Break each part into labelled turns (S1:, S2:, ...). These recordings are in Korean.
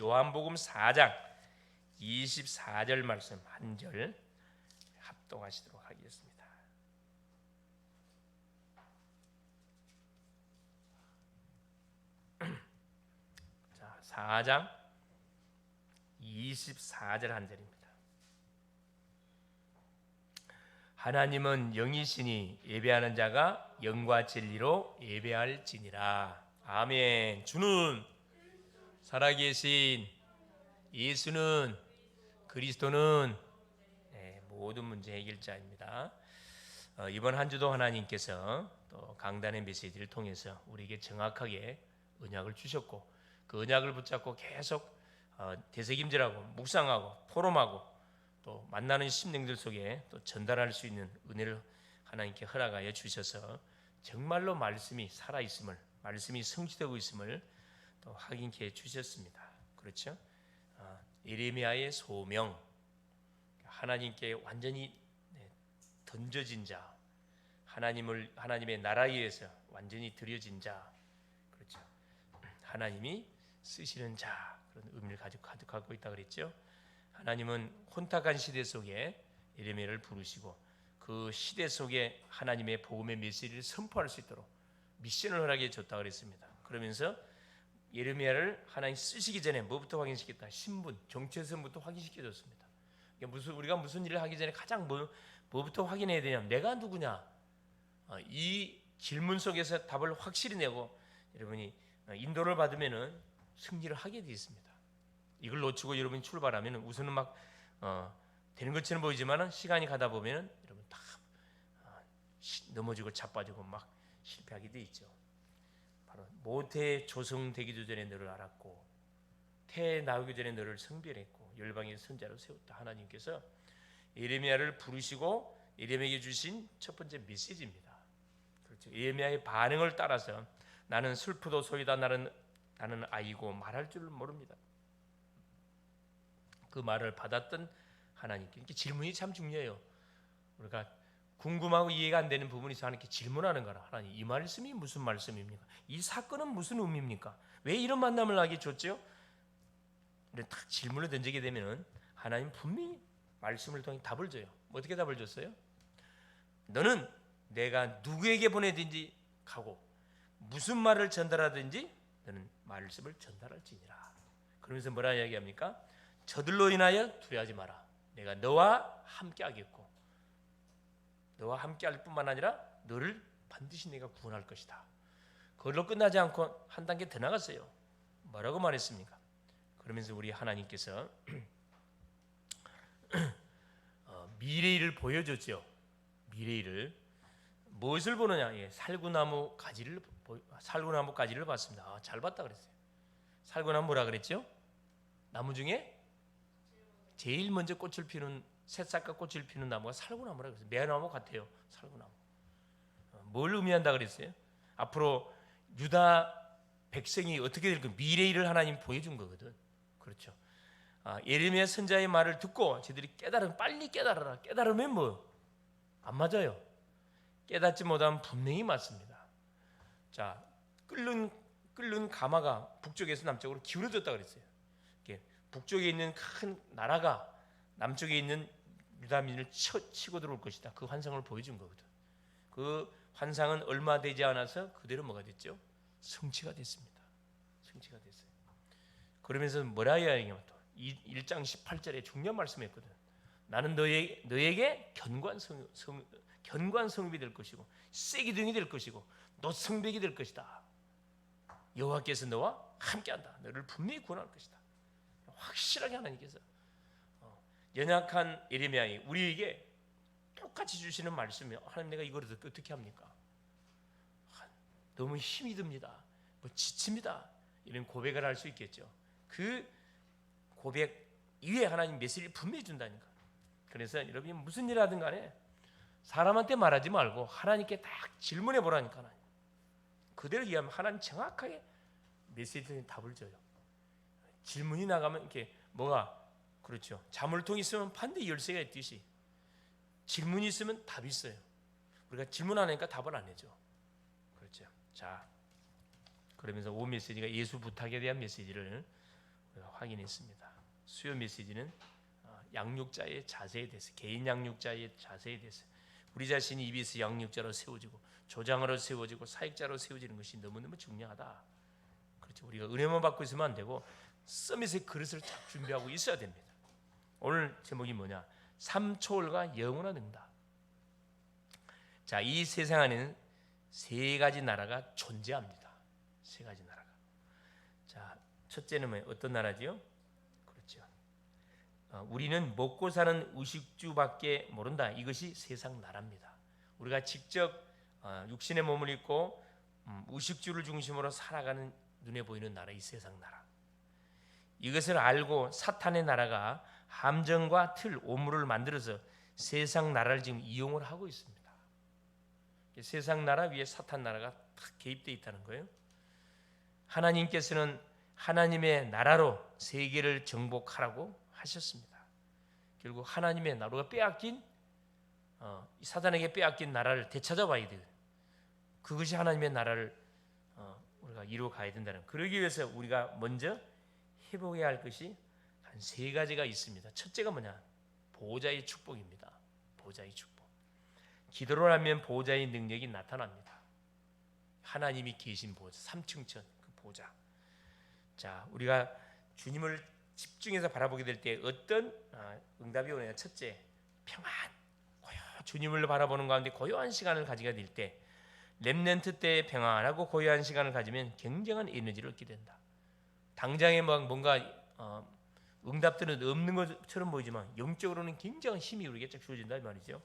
S1: 요한복음 4장 24절 말씀 한 절 합독하시도록 하겠습니다. 자, 4장 24절 한 절입니다. 하나님은 영이시니 예배하는 자가 영과 진리로 예배할지니라. 아멘. 주는 살아계신, 예수는, 그리스도는 모든 문제 해결자입니다. 이번 한 주도 하나님께서 또 강단의 메시지를 통해서 우리에게 정확하게 언약을 주셨고, 그 언약을 붙잡고 계속 되새김질하고 묵상하고 포럼하고 또 만나는 심령들 속에 또 전달할 수 있는 은혜를 하나님께 허락하여 주셔서 정말로 말씀이 살아있음을, 말씀이 성취되고 있음을 또 확인케 해주셨습니다. 그렇죠? 예레미야의 소명, 하나님께 완전히 던져진 자, 하나님의 나라 위에서 완전히 드려진 자, 그렇죠? 하나님이 쓰시는 자, 그런 의미를 가득하고 있다 그랬죠. 하나님은 혼탁한 시대 속에 예레미야를 부르시고 그 시대 속에 하나님의 복음의 메시지를 선포할 수 있도록 미션을 허락해 줬다 그랬습니다. 그러면서 예레미야를 하나님 쓰시기 전에 뭐부터 확인시켰다? 신분, 정체성부터 확인시켜 줬습니다. 우리가 무슨 일을 하기 전에 가장 뭐부터 확인해야 되냐면 내가 누구냐? 이 질문 속에서 답을 확실히 내고 여러분이 인도를 받으면은 승리를 하게 되어 있습니다. 이걸 놓치고 여러분이 출발하면 우선은 막 되는 것처럼 보이지만 시간이 가다 보면 여러분 다 넘어지고 자빠지고 막 실패하게 돼 있죠. 바로 모태 조성되기도 전에 너를 알았고 태에 나오기 전에 너를 성별했고 열방의 선자로 세웠다. 하나님께서 예레미야를 부르시고 예레미야에게 주신 첫 번째 메시지입니다. 그렇죠. 예레미야의 반응을 따라서 나는 슬프도 소이다, 나는 아이고 말할 줄 모릅니다. 그 말을 받았던 하나님께 이렇게 질문이 참 중요해요. 우리가 궁금하고 이해가 안 되는 부분이 있어 하나님께 질문하는 거라. 하나님, 이 말씀이 무슨 말씀입니까? 이 사건은 무슨 의미입니까? 왜 이런 만남을 하게 줬죠? 딱 질문을 던지게 되면 하나님 분명히 말씀을 통해 답을 줘요. 어떻게 답을 줬어요? 너는 내가 누구에게 보내든지 가고 무슨 말을 전달하든지 너는 말씀을 전달할지니라. 그러면서 뭐라 이야기합니까? 저들로 인하여 두려워하지 마라. 내가 너와 함께하겠고 너와 함께할 뿐만 아니라 너를 반드시 내가 구원할 것이다. 그걸로 끝나지 않고 한 단계 더 나갔어요. 뭐라고 말했습니까? 그러면서 우리 하나님께서 미래일을 보여줬죠. 미래일을 무엇을 보느냐? 살구나무 가지를 봤습니다. 잘 봤다 그랬어요. 살구나무 뭐라 그랬죠? 나무 중에 제일 먼저 꽃을 피는 새싹과 꽃을 피는 나무가 살구나무라 그랬어요. 매나무 같아요. 살구나무. 뭘 의미한다 그랬어요? 앞으로 유다 백성이 어떻게 될까? 미래일을 하나님 보여준 거거든. 그렇죠. 예레미야 선자의 말을 듣고 저들이 빨리 깨달아라. 깨달으면 뭐? 안 맞아요. 깨닫지 못하면 분명히 맞습니다. 자, 끓는 가마가 북쪽에서 남쪽으로 기울어졌다 그랬어요. 북쪽에 있는 큰 나라가 남쪽에 있는 유다민을 치고 들어올 것이다. 그 환상을 보여준 거거든. 그 환상은 얼마 되지 않아서 그대로 뭐가 됐죠? 성취가 됐습니다. 성취가 됐어요. 그러면서 뭐라 이야기하냐면 또 1장 18절에 중요한 말씀했거든. 나는 너에게 견고한 성읍이 될 것이고 쇠기둥이 될 것이고 노성벽이 될 것이다. 여호와께서 너와 함께한다. 너를 분명히 구원할 것이다. 확실하게 하나님께서 연약한 예레미야이 우리에게 똑같이 주시는 말씀이에요. 하나님, 내가 이걸 어떻게 합니까? 너무 힘이 듭니다. 지칩니다. 이런 고백을 할 수 있겠죠. 그 고백 이외에 하나님 메시지를 분명히 준다니까. 그래서 여러분이 무슨 일 하든 간에 사람한테 말하지 말고 하나님께 딱 질문해 보라니까. 하나님. 그대로 이해하면 하나님 정확하게 메시지에 답을 줘요. 질문이 나가면 이렇게 뭐가 그렇죠. 자물통이 있으면 반드시 열쇠가 있듯이 질문이 있으면 답이 있어요. 우리가 질문 안 하니까 답을 안 해줘. 그렇죠. 자, 그러면서 오 메시지가 예수 부탁에 대한 메시지를 우리가 확인했습니다. 수요 메시지는 양육자의 자세에 대해서, 개인 양육자의 자세에 대해서, 우리 자신이 EBS 양육자로 세워지고 조장으로 세워지고 사역자로 세워지는 것이 너무너무 중요하다. 그렇죠. 우리가 은혜만 받고 있으면 안 되고 서밋의 그릇을 딱 준비하고 있어야 됩니다. 오늘 제목이 뭐냐? 삼초월과 영원한 응답. 자, 이 세상 안에는 세 가지 나라가 존재합니다. 세 가지 나라가. 자, 첫째는 뭐예요? 어떤 나라지요? 그렇죠. 우리는 먹고 사는 의식주밖에 모른다. 이것이 세상 나라입니다. 우리가 직접 육신의 몸을 입고 의식주를 중심으로 살아가는 눈에 보이는 나라, 이 세상 나라. 이것을 알고 사탄의 나라가 함정과 틀, 오물을 만들어서 세상 나라를 지금 이용을 하고 있습니다. 세상 나라 위에 사탄 나라가 탁 개입되어 있다는 거예요. 하나님께서는 하나님의 나라로 세계를 정복하라고 하셨습니다. 결국 하나님의 나라가 빼앗긴 사단에게 빼앗긴 나라를 되찾아봐야 돼요. 그것이 하나님의 나라를 우리가 이루어 가야 된다는. 그러기 위해서 우리가 먼저 회복해야 할 것이 한 세 가지가 있습니다. 첫째가 뭐냐? 보호자의 축복입니다. 보호자의 축복. 기도를 하면 보호자의 능력이 나타납니다. 하나님이 계신 보호자, 삼층천 그 보호자. 자, 우리가 주님을 집중해서 바라보게 될 때 어떤 응답이 오느냐? 첫째, 평안, 주님을 바라보는 가운데 고요한 시간을 가지게 될 때, 렘넌트 때 평안하고 고요한 시간을 가지면 굉장한 에너지를 얻게 된다. 당장에 뭔가 응답들은 없는 것처럼 보이지만 영적으로는 굉장한 힘이 우리에게 쫙 주어진다 이 말이죠.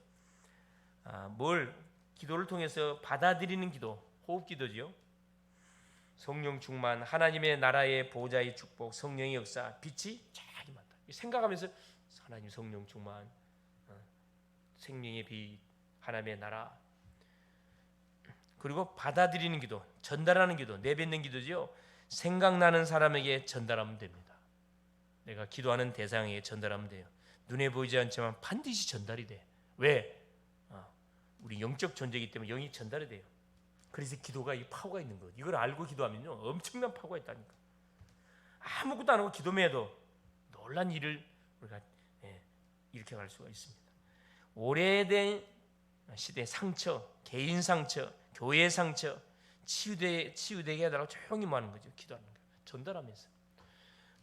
S1: 뭘 기도를 통해서 받아들이는 기도, 호흡 기도지요. 성령 충만, 하나님의 나라의 보호자의 축복, 성령의 역사, 빛이 쫙 임한다. 생각하면서 하나님 성령 충만, 생명의 빛, 하나님의 나라. 그리고 받아들이는 기도, 전달하는 기도, 내뱉는 기도지요. 생각나는 사람에게 전달하면 됩니다. 내가 기도하는 대상에게 전달하면 돼요. 눈에 보이지 않지만 반드시 전달이 돼. 왜? 우리 영적 존재이기 때문에 영이 전달이 돼요. 그래서 기도가 이 파워가 있는 거예요. 이걸 알고 기도하면요 엄청난 파워가 있다니까. 아무것도 안 하고 기도만 해도 놀란 일을 우리가 일으켜갈 수가 있습니다. 오래된 시대의 상처, 개인 상처, 교회 상처 치유되게 해달라고 조용히 하는 거죠. 기도하는 거예요. 전달하면서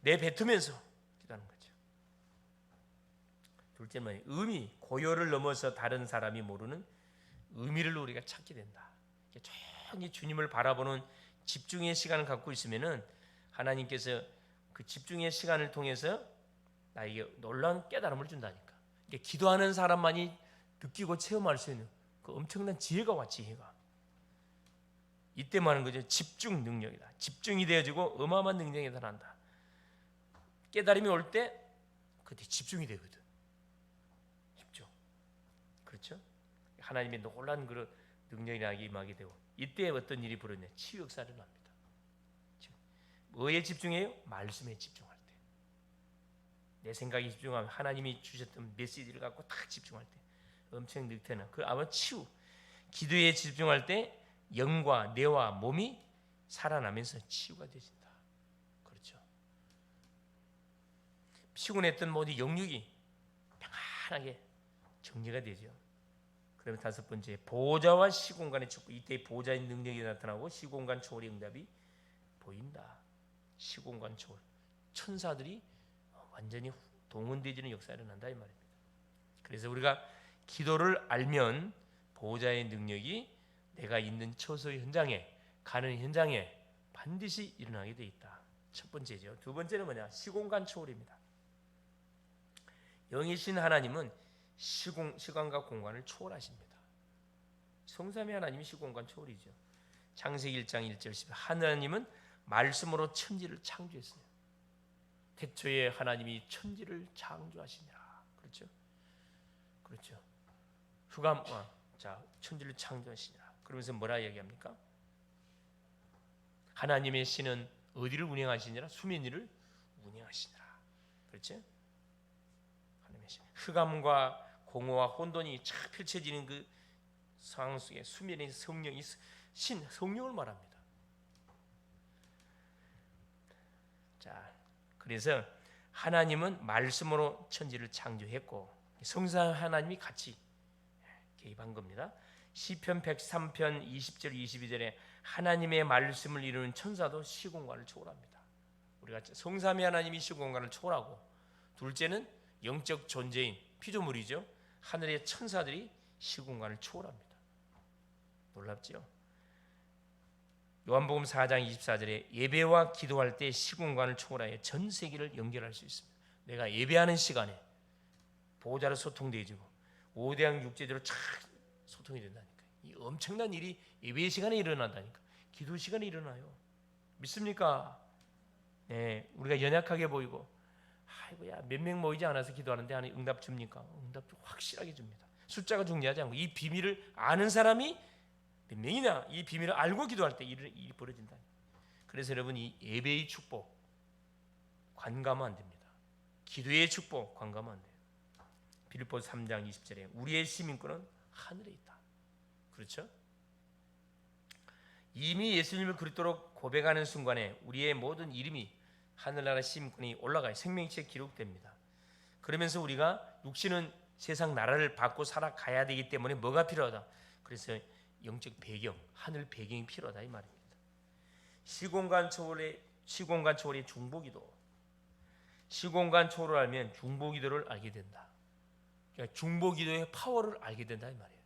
S1: 내뱉으면서 기도하는 거죠. 둘째는 의미, 고요를 넘어서 다른 사람이 모르는 의미를 우리가 찾게 된다. 조용히 주님을 바라보는 집중의 시간을 갖고 있으면은 하나님께서 그 집중의 시간을 통해서 나에게 놀라운 깨달음을 준다니까. 기도하는 사람만이 느끼고 체험할 수 있는 그 엄청난 지혜가 와, 지혜가. 이때 말하는 거죠. 집중 능력이다. 집중이 되어지고 어마어마한 능력이 나타난다. 깨달음이 올 때 그때 집중이 되거든. 집중. 그렇죠? 하나님의 놀라운 그 능력이 나에게 임하게 되고 이때 어떤 일이 벌어지냐? 치유 역사를 합니다. 뭐에 집중해요? 말씀에 집중할 때. 내 생각에 집중하면 하나님이 주셨던 메시지를 갖고 딱 집중할 때 엄청 느껴나. 그 아마 치유. 기도에 집중할 때 영과 뇌와 몸이 살아나면서 치유가 되진다. 그렇죠. 피곤했던 모든 영육이 평안하게 정리가 되죠. 그러면 다섯 번째, 보호자와 시공간의 축복. 이때 보호자의 능력이 나타나고 시공간 초월의 응답이 보인다. 시공간 초월. 천사들이 완전히 동원되지는 역사가 일어난다 이 말입니다. 그래서 우리가 기도를 알면 보호자의 능력이 내가 있는 처소의 현장에, 가는 현장에 반드시 일어나게 돼 있다. 첫 번째죠. 두 번째는 뭐냐? 시공간 초월입니다. 영이신 하나님은 시간과 공간을 초월하십니다. 성삼위 하나님이 시공간 초월이죠. 창세기 1장 1절 10. 하나님은 말씀으로 천지를 창조했어요. 태초에 하나님이 천지를 창조하시니라. 그렇죠? 그렇죠. 천지를 창조하시니라. 그러면서 뭐라 얘기합니까? 하나님의 신은 어디를 운행하시니라? 수면 위를 운행하시니라. 그렇죠? 하나님의 신. 흑암과 공허와 혼돈이 착 펼쳐지는 그 상황 속에 수면에 성령이 성령을 말합니다. 자, 그래서 하나님은 말씀으로 천지를 창조했고 성삼 하나님이 같이 개입한 겁니다. 시편 103편 20절 22절에 하나님의 말씀을 이루는 천사도 시공간을 초월합니다. 우리가 성삼위 하나님이 시공간을 초월하고, 둘째는 영적 존재인 피조물이죠. 하늘의 천사들이 시공간을 초월합니다. 놀랍죠? 요한복음 4장 24절에 예배와 기도할 때 시공간을 초월하여 전 세계를 연결할 수 있습니다. 내가 예배하는 시간에 보호자로 소통되어지고 5대양 6제대로 착 소통이 된다니까. 이 엄청난 일이 예배 시간에 일어난다니까. 기도 시간에 일어나요. 믿습니까? 네, 우리가 연약하게 보이고 아이고야 몇 명 모이지 않아서 기도하는데 하나님 응답 줍니까? 응답 확실하게 줍니다. 숫자가 중요하지 않고 이 비밀을 아는 사람이 몇 명이냐, 이 비밀을 알고 기도할 때 일이 벌어진다. 그래서 여러분, 이 예배의 축복 관감하면 안 됩니다. 기도의 축복 관감하면 안 돼요. 빌립보서 3장 20절에 우리의 시민권은 하늘에 있다. 그렇죠? 이미 예수님을 그리스도로 고백하는 순간에 우리의 모든 이름이 하늘나라 시민권이 올라가요. 생명책에 기록됩니다. 그러면서 우리가 육신은 세상 나라를 받고 살아가야 되기 때문에 뭐가 필요하다? 그래서 영적 배경, 하늘 배경이 필요하다 이 말입니다. 시공간 초월의 중보기도. 시공간 초월을 알면 중보기도를 알게 된다. 그러니까 중보기도의 파워를 알게 된다 이 말이에요.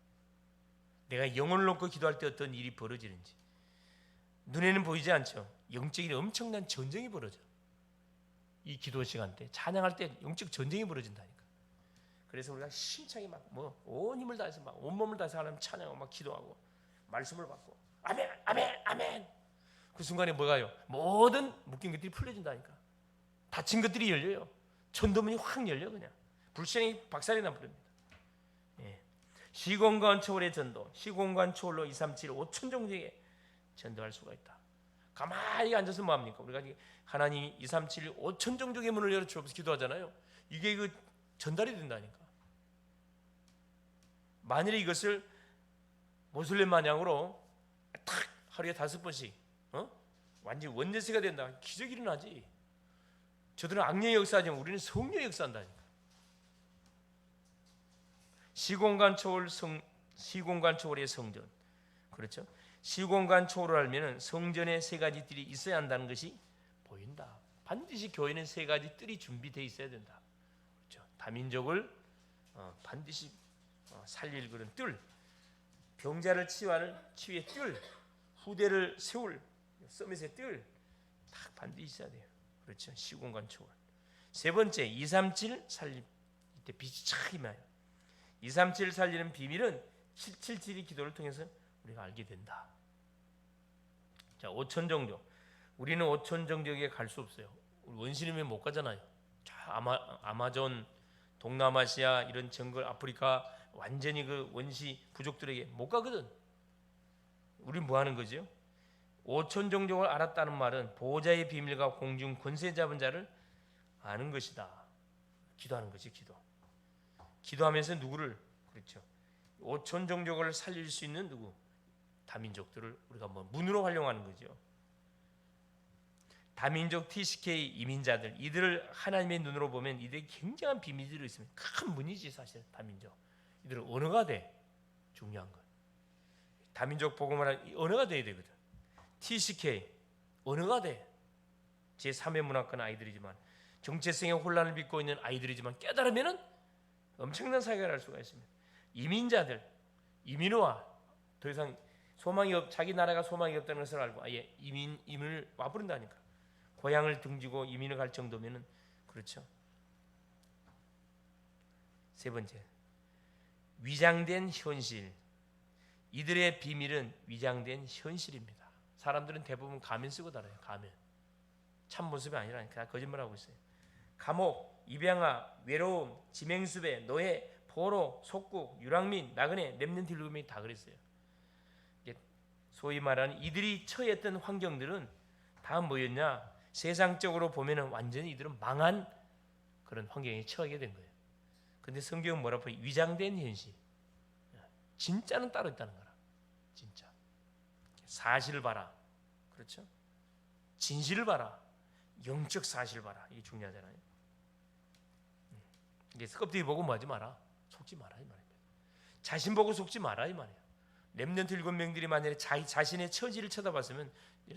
S1: 내가 영혼을 놓고 기도할 때 어떤 일이 벌어지는지 눈에는 보이지 않죠. 영적인 엄청난 전쟁이 벌어져. 이 기도 시간 때 찬양할 때 영적 전쟁이 벌어진다니까. 그래서 우리가 심차게 막 온 힘을 다해서 막 온몸을 다해서 하나님 찬양하고 막 기도하고 말씀을 받고 아멘 아멘 아멘. 그 순간에 뭐가요? 모든 묶인 것들이 풀려진다니까. 닫힌 것들이 열려요. 천도문이 확 열려. 그냥 불신이 박살이 나버립니다. 예. 시공간 초월의 전도, 시공간 초월로 237 5천 종족에 전도할 수가 있다. 가만히 앉아서 뭐합니까? 우리가 하나님 237 5천 종족의 문을 열어 주옵소서 기도하잖아요. 이게 그 전달이 된다니까. 만일에 이것을 모슬렘 마냥으로 탁 하루에 5번씩 완전 원내세가 된다. 기적이 일어나지. 저들은 악령의 역사하지만 우리는 성령의 역사한다니까. 시공간 초월의 성전. 그렇죠? 시공간 초월을 알면은 성전에 세 가지 뜰이 있어야 한다는 것이 보인다. 반드시 교회는 세 가지 뜰이 준비되어 있어야 된다. 그렇죠? 다민족을 반드시 살릴 그런 뜰, 병자를 치유할 치유의 뜰, 후대를 세울 서밋의 뜰, 딱 반드시 있어야 돼요. 그렇죠? 시공간 초월. 세 번째 237 살림. 이때 빛이 착 임해요. 237 살리는 비밀은 777의 기도를 통해서 우리가 알게 된다. 자, 5천 종족. 우리는 5천 종족에 갈 수 없어요. 원신이면 못 가잖아요. 자, 아마존, 동남아시아 이런 정글, 아프리카 완전히 그 원시 부족들에게 못 가거든. 우리는 뭐 하는 거죠? 5천 종족을 알았다는 말은 보호자의 비밀과 공중 권세 잡은 자를 아는 것이다. 기도하는 거지, 기도. 기도하면서 누구를, 그렇죠? 5천 종족을 살릴 수 있는 누구? 다민족들을 우리가 뭐 문으로 활용하는 거죠. 다민족 TCK 이민자들, 이들을 하나님의 눈으로 보면 이들이 굉장한 비밀들이 있습니다. 큰 문이지 사실 다민족. 이들은 언어가 돼. 중요한 건. 다민족 복음을 하는 언어가 돼야 되거든. TCK 언어가 돼. 제3의 문화권 아이들이지만 정체성의 혼란을 빚고 있는 아이들이지만 깨달으면은 엄청난 사역을 할 수가 있습니다. 이민자들, 이민와 더 이상 소망이 자기 나라가 소망이 없다는 것을 알고 아예 이민을 와버린다니까. 고향을 등지고 이민을 갈 정도면은 그렇죠. 세 번째, 위장된 현실. 이들의 비밀은 위장된 현실입니다. 사람들은 대부분 가면 쓰고 다녀요. 가면. 참 모습이 아니라니까 거짓말하고 있어요. 감옥, 입양아, 외로움, 지맹수배, 노예, 포로, 속국, 유랑민, 나그네, 렘넌트 일곱명이 다 그랬어요. 소위 말하는 이들이 처했던 환경들은 다 뭐였냐? 세상적으로 보면은 완전히 이들은 망한 그런 환경에 처하게 된 거예요. 근데 성경은 뭐라고 해요? 위장된 현실. 진짜는 따로 있다는 거라. 진짜. 사실을 봐라. 그렇죠? 진실을 봐라. 영적 사실 봐라. 이게 중요하잖아요. 이게 껍데기 보고 뭐 하지 마라. 속지 마라 이 말입니다. 자신 보고 속지 마라 이 말이에요. 렘넌트 7명들이 만약에 자신의 처지를 쳐다봤으면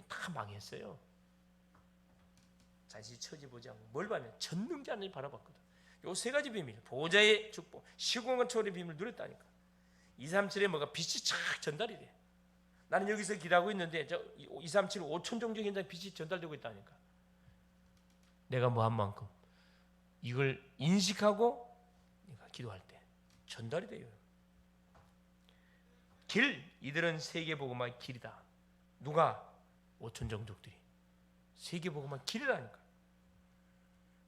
S1: 다 망했어요. 자신이 처지 보지 않고 뭘 봤냐? 전능자를 바라봤거든. 요 세 가지 비밀, 보호자의 축복, 시공간 초월의 비밀을 누렸다니까. 237에 뭐가 빛이 착 전달이 돼. 나는 여기서 기도하고 있는데 저 237 5천 종족 현장에 빛이 전달되고 있다니까. 내가 뭐 한 만큼 이걸 인식하고 내가 기도할 때 전달이 돼요. 길, 이들은 세계복음화의 길이다. 누가? 5천 종족들이 세계복음화의 길이라니까.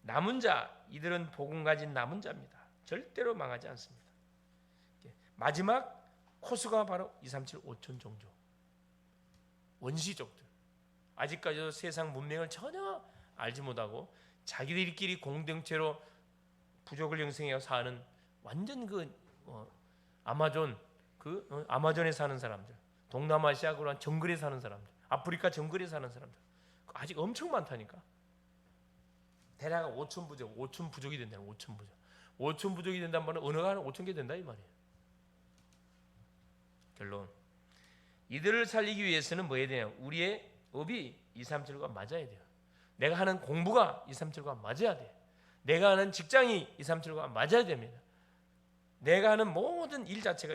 S1: 남은 자, 이들은 복음 가진 남은 자입니다. 절대로 망하지 않습니다. 마지막 코스가 바로 237 5천 종족, 원시족들. 아직까지도 세상 문명을 전혀 알지 못하고 자기들끼리 공동체로 부족을 형성해서 사는 완전 아마존에 사는 사람들, 동남아시아 그런 정글에 사는 사람들, 아프리카 정글에 사는 사람들 아직 엄청 많다니까. 대략 5천 부족이 된다는 5천 부족. 5천 부족이 된다는 말은 언어가 한 5천 개 된다 이 말이에요. 결론. 이들을 살리기 위해서는 뭐 해야 되냐? 우리의 업이 237과 맞아야 돼요. 내가 하는 공부가 237과 맞아야 돼. 내가 하는 직장이 237과 맞아야 됩니다. 내가 하는 모든 일 자체가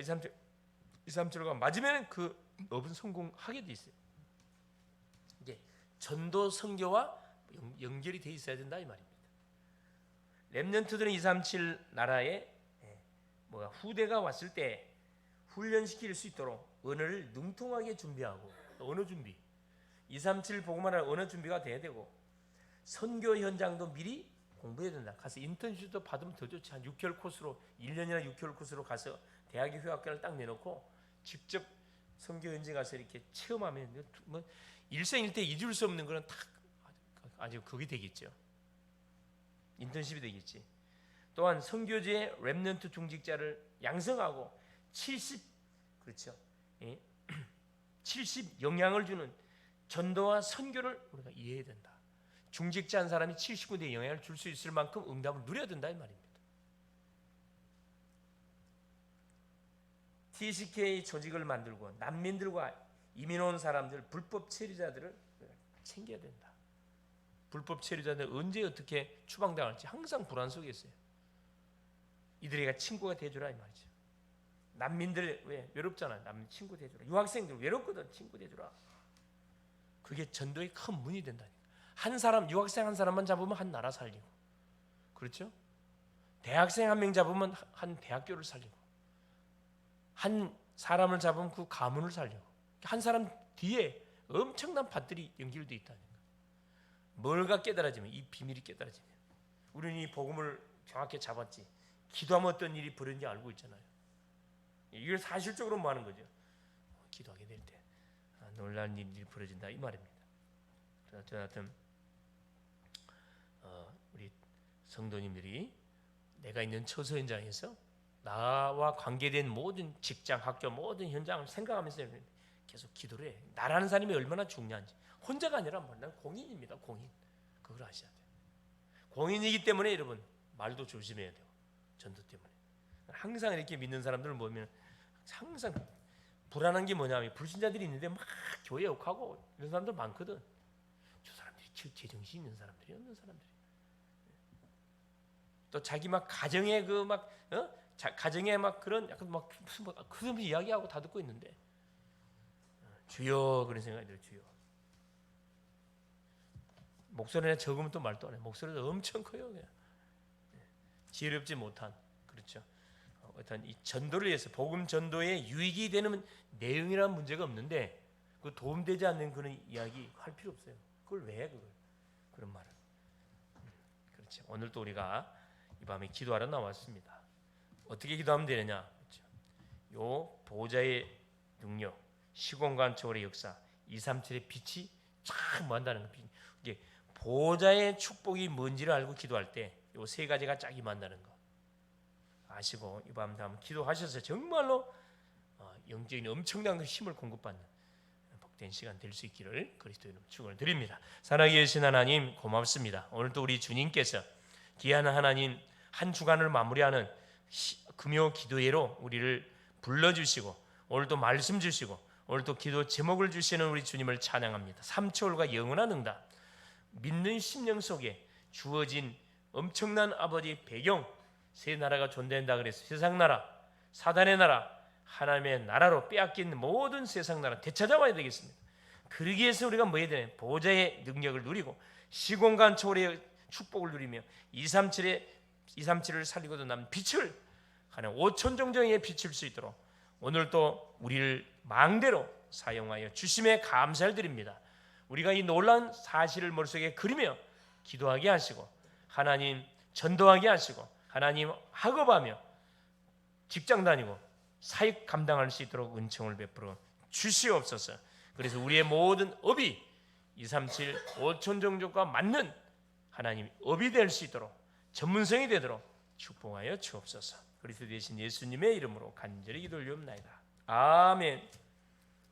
S1: 237과 맞으면 그 업은 성공하게 돼 있어요. 이제 전도 선교와 연결이 돼 있어야 된다 이 말입니다. 렘넌트들은 237 나라에 후대가 왔을 때 훈련시킬 수 있도록 언어를 능통하게 준비하고, 언어 준비, 237 복음화를 언어 준비가 돼야 되고, 선교 현장도 미리 공부해야 된다. 가서 인턴십도 받으면 더 좋지. 한 6개월 코스로, 1년이나 6개월 코스로 가서 대학의 휴학견을 딱 내놓고 직접 선교 현장 가서 이렇게 체험하면 뭐 일생일대 잊을 수 없는 그런 아주 그게 되겠죠. 인턴십이 되겠지. 또한 선교지의 렘넌트 중직자를 양성하고 70 영향을 주는 전도와 선교를 우리가 이해해야 된다. 중직자 한 사람이 70군데에 영향을 줄 수 있을 만큼 응답을 누려야 된다 이 말입니다. TCK 조직을 만들고 난민들과 이민 온 사람들, 불법 체류자들을 챙겨야 된다. 불법 체류자들 언제 어떻게 추방당할지 항상 불안 속에 있어요. 이들에게 친구가 돼주라 이 말이죠. 난민들 왜 외롭잖아요. 난민 친구 돼주라. 유학생들 외롭거든. 친구 돼주라. 그게 전도의 큰 문이 된다니까. 한 사람, 유학생 한 사람만 잡으면 한 나라 살리고, 그렇죠? 대학생 한 명 잡으면 한 대학교를 살리고, 한 사람을 잡으면 그 가문을 살리고, 한 사람 뒤에 엄청난 밭들이 연결되어 있다니까. 뭘가 깨달아지면, 이 비밀이 깨달아지면 우리는 이 복음을 정확히 잡았지. 기도하면 어떤 일이 벌어지는지 알고 있잖아요. 이걸 사실적으로 뭐 하는 거죠? 기도하게 될 때 놀라운 일이 벌어진다 이 말입니다. 그래서 하여튼 우리 성도님들이 내가 있는 처소 현장에서 나와 관계된 모든 직장, 학교 모든 현장을 생각하면서 계속 기도를 해. 나라는 사람이 얼마나 중요한지. 혼자가 아니라 난 공인입니다. 공인. 그걸 아셔야 돼요. 공인이기 때문에 여러분 말도 조심해야 돼요. 전도 때문에. 항상 이렇게 믿는 사람들을 보면 항상 불안한 게 뭐냐면 불신자들이 있는데 막 교회 욕하고 이런 사람들 많거든. 저 사람들이 제정신 있는 사람들이 없는 사람들이. 또 자기 막 가정에 가정에 막 그런 약간 막 무슨 그런 이야기하고 다 듣고 있는데 주여 그런 생각이 들어요. 주여. 목소리가 적으면 또 말도 안 해. 목소리가 엄청 커요. 그냥. 지혜롭지 못한, 그렇죠. 어떤 이 전도를 위해서 복음 전도에 유익이 되는 내용이라는 문제가 없는데 그 도움되지 않는 그런 이야기 할 필요 없어요. 그걸 왜 해 그걸? 그런 말을. 그렇죠. 오늘 또 우리가 이 밤에 기도하러 나왔습니다. 어떻게 기도하면 되느냐? 그렇죠. 요 보호자의 능력, 시공간 초월의 역사, 237의 빛이 참 뭐한다는 거. 이게 보호자의 축복이 뭔지를 알고 기도할 때 요 세 가지가 짝 임한다는 거 아시고 이 밤 다음 기도하셔서 정말로 영적인 엄청난 힘을 공급받는 복된 시간 될 수 있기를 그리스도의 이름으로 축원을 드립니다. 살아계신 하나님 고맙습니다. 오늘도 우리 주님께서 귀한 하나님 한 주간을 마무리하는 금요 기도회로 우리를 불러주시고 오늘도 말씀 주시고 오늘도 기도 제목을 주시는 우리 주님을 찬양합니다. 삼초월과 영원한 응답, 믿는 심령 속에 주어진 엄청난 아버지 배경, 세 나라가 존재한다 그래서 세상 나라, 사단의 나라, 하나님의 나라로 빼앗긴 모든 세상 나라 되찾아와야 되겠습니다. 그러기 위해서 우리가 뭐 해야 되냐? 보좌의 능력을 누리고 시공간 초월의 축복을 누리며 237을 살리고도 남은 빛을 하나님 5천 종정에 비칠 수 있도록 오늘도 우리를 망대로 사용하여 주심에 감사를 드립니다. 우리가 이 놀라운 사실을 머릿속에 그리며 기도하게 하시고 하나님 전도하게 하시고 하나님 학업하며 직장 다니고 사역 감당할 수 있도록 은총을 베풀어 주시옵소서. 그래서 우리의 모든 업이 237 5천 종족과 맞는 하나님 업이 될 수 있도록 전문성이 되도록 축복하여 주옵소서. 그리스도 되신 예수님의 이름으로 간절히 기도 올리옵나이다. 아멘.